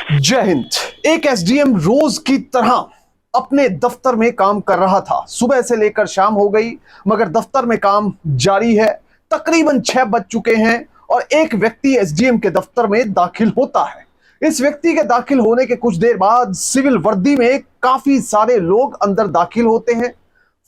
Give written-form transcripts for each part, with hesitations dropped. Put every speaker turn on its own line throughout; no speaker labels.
जय हिंद। एक एसडीएम रोज की तरह अपने दफ्तर में काम कर रहा था। सुबह से लेकर शाम हो गई मगर दफ्तर में काम जारी है। तकरीबन 6 बज चुके हैं और एक व्यक्ति एसडीएम के दफ्तर में दाखिल होता है। इस व्यक्ति के दाखिल होने के कुछ देर बाद सिविल वर्दी में काफी सारे लोग अंदर दाखिल होते हैं।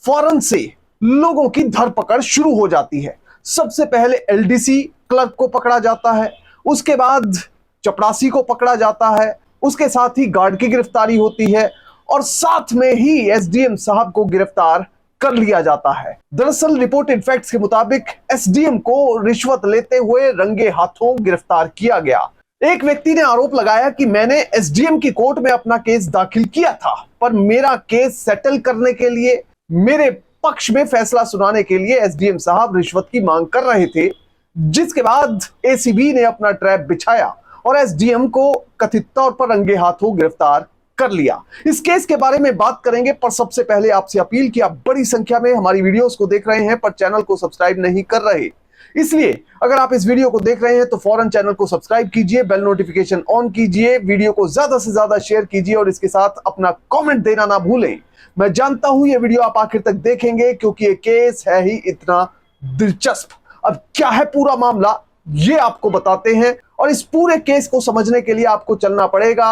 फौरन से लोगों की धरपकड़ शुरू हो जाती है। सबसे पहले एलडीसी क्लर्क को पकड़ा जाता है, उसके बाद चपरासी को पकड़ा जाता है, उसके साथ ही गार्ड की गिरफ्तारी होती है और साथ में ही एसडीएम साहब को गिरफ्तार कर लिया जाता है। दरअसल रिपोर्टेड फैक्ट्स के मुताबिक एसडीएम को रिश्वत लेते हुए रंगे हाथों गिरफ्तार किया गया। एक व्यक्ति ने आरोप लगाया कि मैंने एसडीएम की कोर्ट में अपना केस दाखिल किया था, पर मेरा केस सेटल करने के लिए, मेरे पक्ष में फैसला सुनाने के लिए एसडीएम साहब रिश्वत की मांग कर रहे थे, जिसके बाद एसीबी ने अपना ट्रैप बिछाया और एसडीएम को कथित तौर पर रंगे हाथों गिरफ्तार कर लिया। इस केस के बारे में बात करेंगे, पर सबसे पहले आपसे अपील कि आप बड़ी संख्या में हमारी वीडियोस को देख रहे हैं पर चैनल को सब्सक्राइब नहीं कर रहे, इसलिए अगर आप इस वीडियो को देख रहे हैं तो फौरन चैनल को सब्सक्राइब कीजिए, बेल नोटिफिकेशन ऑन कीजिए, वीडियो को ज्यादा से ज्यादा शेयर कीजिए और इसके साथ अपना कमेंट देना ना भूलें। मैं जानता हूं ये वीडियो आप आखिर तक देखेंगे क्योंकि ये केस है ही इतना दिलचस्प। अब क्या है पूरा मामला ये आपको बताते हैं और इस पूरे केस को समझने के लिए आपको चलना पड़ेगा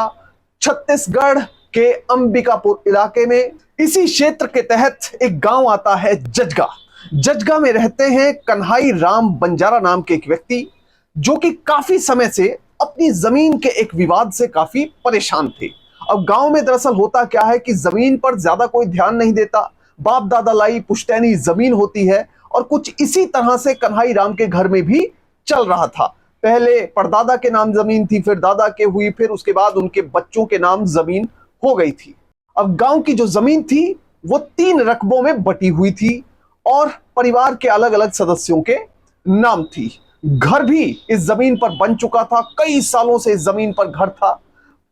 छत्तीसगढ़ के अंबिकापुर इलाके में। इसी क्षेत्र के तहत एक गांव आता है जजगा। जजगा में रहते हैं कन्हाई राम बंजारा नाम के एक व्यक्ति, जो कि काफी समय से अपनी जमीन के एक विवाद से काफी परेशान थे। अब गांव में दरअसल होता क्या है कि जमीन पर ज्यादा कोई ध्यान नहीं देता, बाप दादा लाई पुश्तैनी जमीन होती है और कुछ इसी तरह से कन्हाई राम के घर में भी चल रहा था। पहले परदादा के नाम जमीन थी, फिर दादा के हुई, फिर उसके बाद उनके बच्चों के नाम जमीन हो गई थी। अब गांव की जो जमीन थी वो 3 रकबों में बटी हुई थी और परिवार के अलग अलग सदस्यों के नाम थी। घर भी इस जमीन पर बन चुका था, कई सालों से इस जमीन पर घर था,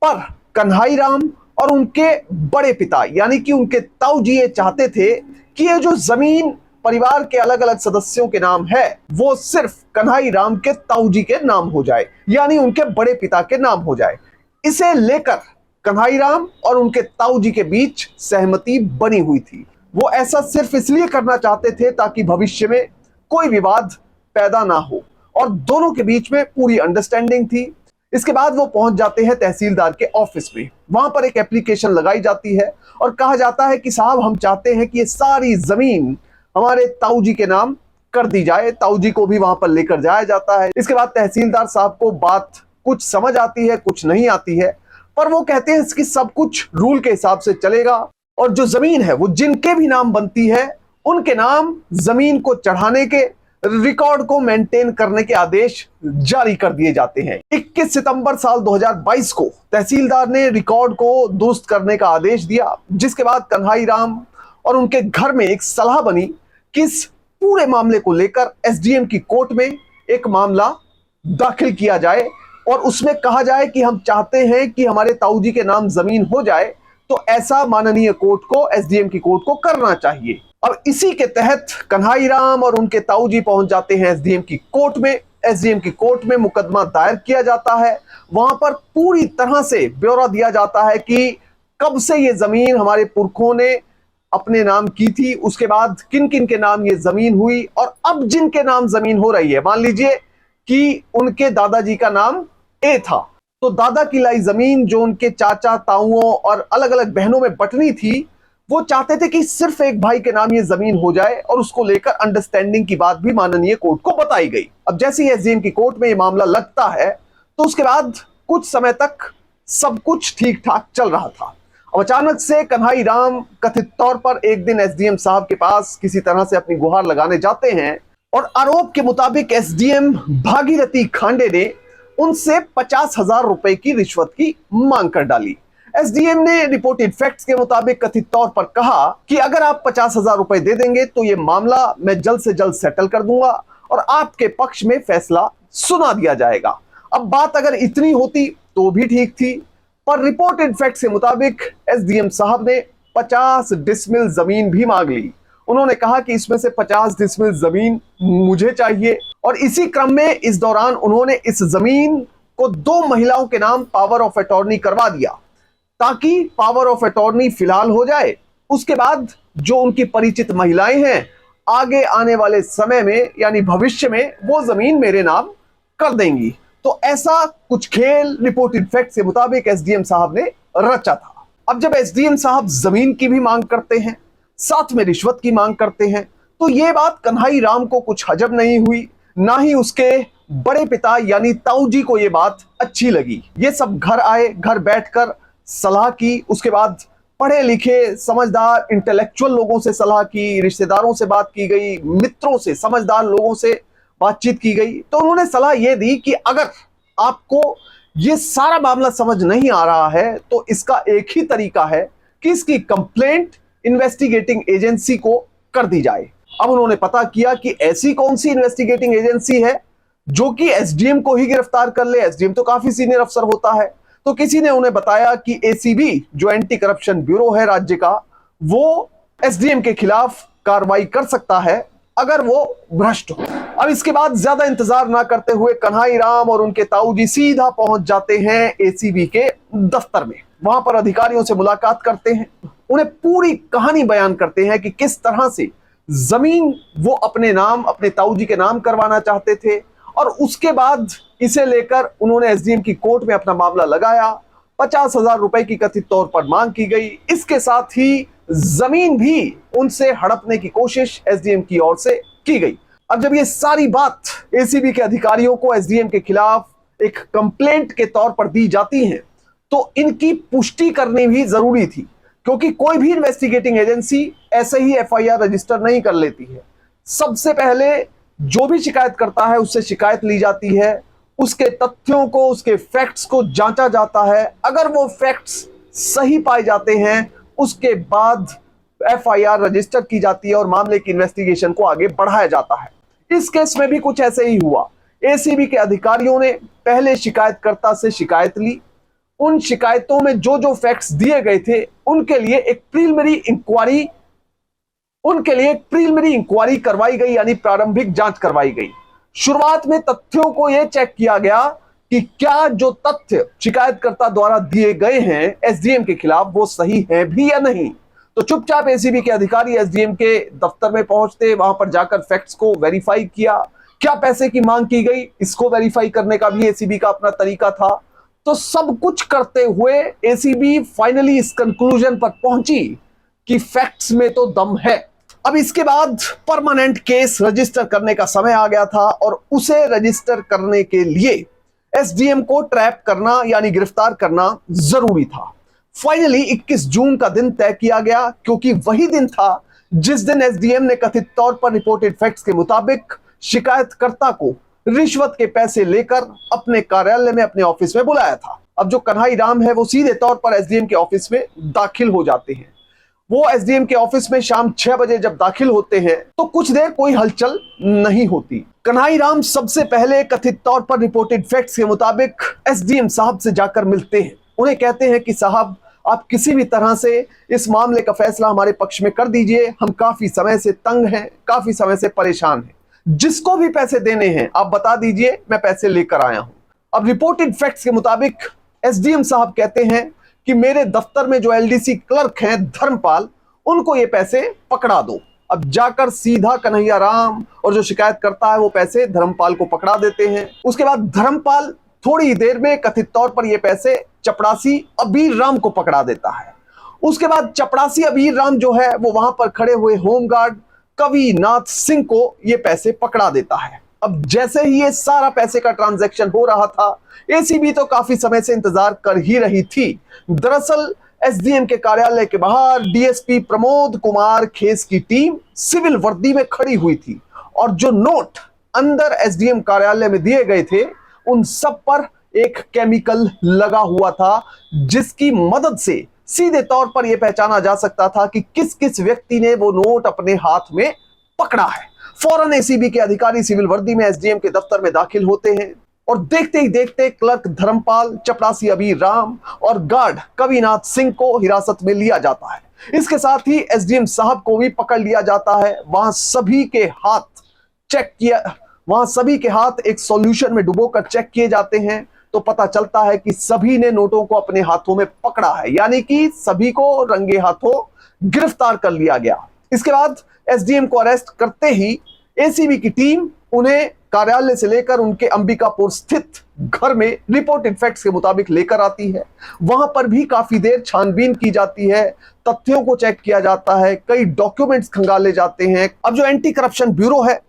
पर कन्हाई राम और उनके बड़े पिता यानी कि उनके ताऊ जी ये चाहते थे कि ये जो जमीन परिवार के अलग अलग सदस्यों के नाम है वो सिर्फ कन्हाई राम के ताऊ जी के नाम हो जाए, यानी उनके बड़े पिता के नाम हो जाए। इसे लेकर कन्हाई राम और उनके ताऊ जी के बीच सहमति बनी हुई थी। वो ऐसा सिर्फ इसलिए करना चाहते थे ताकि भविष्य में कोई विवाद पैदा ना हो और दोनों के बीच में पूरी अंडरस्टैंडिंग थी। इसके बाद वो पहुंच जाते हैं तहसीलदार के ऑफिस में। वहां पर एक एप्लीकेशन लगाई जाती है और कहा जाता है कि साहब हम चाहते हैं कि ये सारी जमीन हमारे ताऊ जी के नाम कर दी जाए। ताऊ जी को भी वहां पर लेकर जाया जाता है। इसके बाद तहसीलदार साहब को बात कुछ समझ आती है, कुछ नहीं आती है, पर वो कहते हैं कि सब कुछ रूल के हिसाब से चलेगा और जो जमीन है वो जिनके भी नाम बनती है उनके नाम जमीन को चढ़ाने के, रिकॉर्ड को मेंटेन करने के आदेश जारी कर दिए जाते हैं। 21 सितंबर साल 2022 को तहसीलदार ने रिकॉर्ड को दुरुस्त करने का आदेश दिया, जिसके बाद कन्हाई राम और उनके घर में एक सलाह बनी कि इस पूरे मामले को लेकर एसडीएम की कोर्ट में एक मामला दाखिल किया जाए और उसमें कहा जाए कि हम चाहते हैं कि हमारे ताऊ जी के नाम जमीन हो जाए, तो ऐसा माननीय कोर्ट को, एसडीएम की कोर्ट को करना चाहिए। अब इसी के तहत कन्हाई राम और उनके ताऊ जी पहुंच जाते हैं एसडीएम की कोर्ट में। एसडीएम की कोर्ट में मुकदमा दायर किया जाता है। वहां पर पूरी तरह से ब्यौरा दिया जाता है कि कब से ये जमीन हमारे पुरखों ने अपने नाम की थी, उसके बाद किन किन के नाम ये जमीन हुई और अब जिनके नाम जमीन हो रही है, मान लीजिए कि उनके दादाजी का नाम ए था, तो दादा की लाई जमीन जो उनके चाचा ताऊओं और अलग अलग बहनों में बटनी थी, वो चाहते थे कि सिर्फ एक भाई के नाम ये जमीन हो जाए और उसको लेकर अंडरस्टैंडिंग की बात भी माननीय कोर्ट को बताई गई। अब जैसे ही एसडीएम की कोर्ट में ये मामला लगता है तो उसके बाद कुछ समय तक सब कुछ ठीक ठाक चल रहा था। अब अचानक से कन्हाई राम कथित तौर पर एक दिन एसडीएम साहब के पास किसी तरह से अपनी गुहार लगाने जाते हैं और आरोप के मुताबिक एसडीएम भागीरथी खांडे ने उनसे 50,000 रुपए की रिश्वत की मांग कर डाली। एसडीएम ने रिपोर्टेड फैक्ट्स के मुताबिक कथित तौर पर कहा कि अगर आप 50,000 रुपए दे देंगे तो ये मामला मैं जल्द से जल्द सेटल कर दूंगा और आपके पक्ष में फैसला सुना दिया जाएगा। अब बात अगर इतनी होती तो भी ठीक थी, पर रिपोर्टेड फैक्ट्स के मुताबिक एसडीएम साहब ने 50 डिसमिल जमीन भी मांग ली। उन्होंने कहा कि इसमें से 50 डिसमिल जमीन मुझे चाहिए और इसी क्रम में इस दौरान उन्होंने इस जमीन को 2 महिलाओं के नाम पावर ऑफ अटॉर्नी करवा दिया ताकि पावर ऑफ अटॉर्नी फिलहाल हो जाए। उसके बाद जो उनकी परिचित महिलाएं हैं आगे आने वाले समय में यानी भविष्य में वो जमीन मेरे नाम कर देंगी। तो ऐसा कुछ खेल रिपोर्टेड फैक्ट्स के मुताबिक एसडीएम साहब ने रचा था। अब जब एसडीएम साहब जमीन की भी मांग करते हैं, साथ में रिश्वत की मांग करते हैं, तो ये बात कन्हई राम को कुछ हजम नहीं हुई, ना ही उसके बड़े पिता यानी ताऊ जी को ये बात अच्छी लगी। ये सब घर आए, घर बैठकर सलाह की, उसके बाद पढ़े लिखे समझदार इंटेलेक्चुअल लोगों से सलाह की, रिश्तेदारों से बात की गई, मित्रों से, समझदार लोगों से बातचीत की गई। तो उन्होंने सलाह यह दी कि अगर आपको ये सारा मामला समझ नहीं आ रहा है तो इसका एक ही तरीका है कि इसकी कंप्लेंट इन्वेस्टिगेटिंग एजेंसी को कर दी जाए। अब उन्होंने पता किया कि ऐसी कौन सी इन्वेस्टिगेटिंग एजेंसी है जो कि एसडीएम को ही गिरफ्तार कर ले। एसडीएम तो काफी सीनियर अफसर होता है। तो किसी ने उन्हें बताया कि एसीबी जो एंटी करप्शन ब्यूरो है राज्य का, वो एसडीएम के खिलाफ कार्रवाई कर सकता है अगर वो भ्रष्ट हो। अब इसके बाद ज्यादा इंतजार ना करते हुए कन्हई राम और उनके ताऊ जी सीधा पहुंच जाते हैं एसीबी के दफ्तर में। वहां पर अधिकारियों से मुलाकात करते हैं, उन्हें पूरी कहानी बयान करते हैं कि किस तरह से जमीन वो अपने नाम, अपने ताऊ जी के नाम करवाना चाहते थे। और उसके बाद इसे लेकर उन्होंने एसडीएम की कोर्ट में अपना मामला लगाया। 50,000 रुपए की कथित तौर पर मांग की गई। इसके साथ ही जमीन भी उनसे हड़पने की कोशिश एसडीएम की ओर से की गई। अब जब ये सारी बात एसीबी के अधिकारियों को एसडीएम के खिलाफ एक कंप्लेंट के तौर पर दी जाती है तो इनकी पुष्टि करनी भी जरूरी थी, क्योंकि कोई भी इन्वेस्टिगेटिंग एजेंसी ऐसे ही एफआईआर रजिस्टर नहीं कर लेती है। सबसे पहले जो भी शिकायत करता है उससे शिकायत ली जाती है, उसके तथ्यों को, उसके फैक्ट्स को जांचा जाता है। अगर वो फैक्ट्स सही पाए जाते हैं उसके बाद एफआईआर रजिस्टर की जाती है और मामले की इन्वेस्टिगेशन को आगे बढ़ाया जाता है। इस केस में भी कुछ ऐसे ही हुआ। एसीबी के अधिकारियों ने पहले शिकायतकर्ता से शिकायत ली। उन शिकायतों में जो जो फैक्ट्स दिए गए थे उनके लिए एक प्रीलिमिनरी इंक्वायरी करवाई गई, यानी प्रारंभिक जांच करवाई गई। शुरुआत में तथ्यों को यह चेक किया गया कि क्या जो तथ्य शिकायतकर्ता द्वारा दिए गए हैं एसडीएम के खिलाफ वो सही है भी या नहीं। तो चुपचाप एसीबी के अधिकारी एसडीएम के दफ्तर में पहुंचते, वहां पर जाकर फैक्ट्स को वेरीफाई किया। क्या पैसे की मांग की गई इसको वेरीफाई करने का भी एसीबी का अपना तरीका था। तो सब कुछ करते हुए एसीबी फाइनली इस कंक्लूजन पर पहुंची कि फैक्ट्स में तो दम है। अब इसके बाद परमानेंट केस रजिस्टर करने का समय आ गया था और उसे रजिस्टर करने के लिए एसडीएम को ट्रैप करना यानी गिरफ्तार करना जरूरी था। फाइनली 21 जून का दिन तय किया गया, क्योंकि वही दिन था जिस दिन एसडीएम ने कथित तौर पर रिपोर्टेड फैक्ट्स के मुताबिक शिकायतकर्ता को रिश्वत के पैसे लेकर अपने कार्यालय में, अपने ऑफिस में बुलाया था। अब जो कन्हई राम है वो सीधे तौर पर एसडीएम के ऑफिस में दाखिल हो जाते हैं। वो एसडीएम के ऑफिस में शाम 6 बजे जब दाखिल होते हैं तो कुछ देर कोई हलचल नहीं होती। कन्हई राम सबसे पहले कथित तौर पर रिपोर्टेड फैक्ट्स के मुताबिक एसडीएम साहब से जाकर मिलते हैं। उन्हें कहते हैं कि साहब आप किसी भी तरह से इस मामले का फैसला हमारे पक्ष में कर दीजिए, हम काफी समय से तंग हैं, काफी समय से परेशान हैं। जिसको भी पैसे देने हैं आप बता दीजिए, मैं पैसे लेकर आया हूं। अब रिपोर्टेड फैक्ट्स के मुताबिक एसडीएम साहब कहते हैं कि मेरे दफ्तर में जो एलडीसी क्लर्क हैं धर्मपाल, उनको ये पैसे पकड़ा दो। अब जाकर सीधा कन्हैया राम और जो शिकायत करता है वो पैसे धर्मपाल को पकड़ा देते हैं। उसके बाद धर्मपाल थोड़ी देर में कथित तौर पर ये पैसे चपड़ासी अबीर राम को पकड़ा देता है। उसके बाद चपड़ासी अबीर राम जो है वो वहां पर खड़े हुए होमगार्ड कविनाथ सिंह को ये पैसे पकड़ा देता है। अब जैसे ही ये सारा पैसे का ट्रांजैक्शन हो रहा था, एसीबी तो काफी समय से इंतजार कर ही रही थी। दरअसल एसडीएम के कार्यालय के बाहर डीएसपी प्रमोद कुमार खेस की टीम सिविल वर्दी में खड़ी हुई थी और जो नोट अंदर एसडीएम कार्यालय में दिए गए थे उन सब पर एक केमिकल लगा हुआ था, जिसकी मदद से सीधे तौर पर यह पहचाना जा सकता था कि किस किस व्यक्ति ने वो नोट अपने हाथ में पकड़ा है। फौरन एसीबी के अधिकारी सिविल वर्दी में एसडीएम के दफ्तर में दाखिल होते हैं और देखते ही देखते क्लर्क धर्मपाल, चपड़ासी अबीर राम और गार्ड कविनाथ सिंह को हिरासत में लिया जाता है। इसके साथ ही एसडीएम साहब को भी पकड़ लिया जाता है। वहां सभी के हाथ एक सॉल्यूशन में डुबोकर चेक किए जाते हैं। तो पता चलता है कि सभी ने नोटों को अपने हाथों में पकड़ा है, यानी कि सभी को रंगे हाथों गिरफ्तार कर लिया गया। इसके बाद एसडीएम को अरेस्ट करते ही एसीबी की टीम उन्हें कार्यालय से लेकर उनके अंबिकापुर स्थित घर में रिपोर्टेड फैक्ट्स के मुताबिक लेकर आती है। वहां पर भी काफी देर छानबीन की जाती है, तथ्यों को चेक किया जाता है, कई डॉक्यूमेंट्स खंगाले जाते हैं। अब जो एंटी करप्शन ब्यूरो है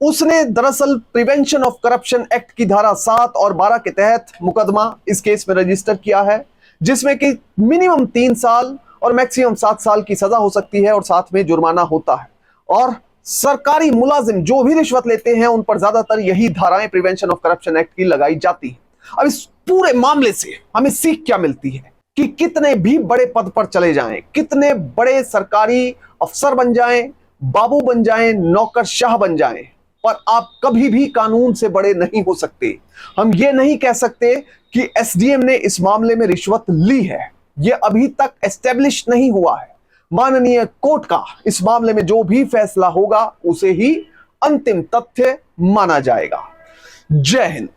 उसने दरअसल प्रिवेंशन ऑफ करप्शन एक्ट की धारा 7 और 12 के तहत मुकदमा इस केस में रजिस्टर किया है, जिसमें कि मिनिमम 3 साल और मैक्सिमम 7 साल की सजा हो सकती है और साथ में जुर्माना होता है। और सरकारी मुलाजिम जो भी रिश्वत लेते हैं उन पर ज्यादातर यही धाराएं प्रिवेंशन ऑफ करप्शन एक्ट की लगाई जाती है। अब इस पूरे मामले से हमें सीख क्या मिलती है कि कितने भी बड़े पद पर चले जाएं, कितने बड़े सरकारी अफसर बन जाएं, बाबू बन जाएं, नौकरशाह बन जाएं, पर आप कभी भी कानून से बड़े नहीं हो सकते। हम ये नहीं कह सकते कि एसडीएम ने इस मामले में रिश्वत ली है, यह अभी तक एस्टेब्लिश नहीं हुआ है। माननीय कोर्ट का इस मामले में जो भी फैसला होगा उसे ही अंतिम तथ्य माना जाएगा। जय हिंद।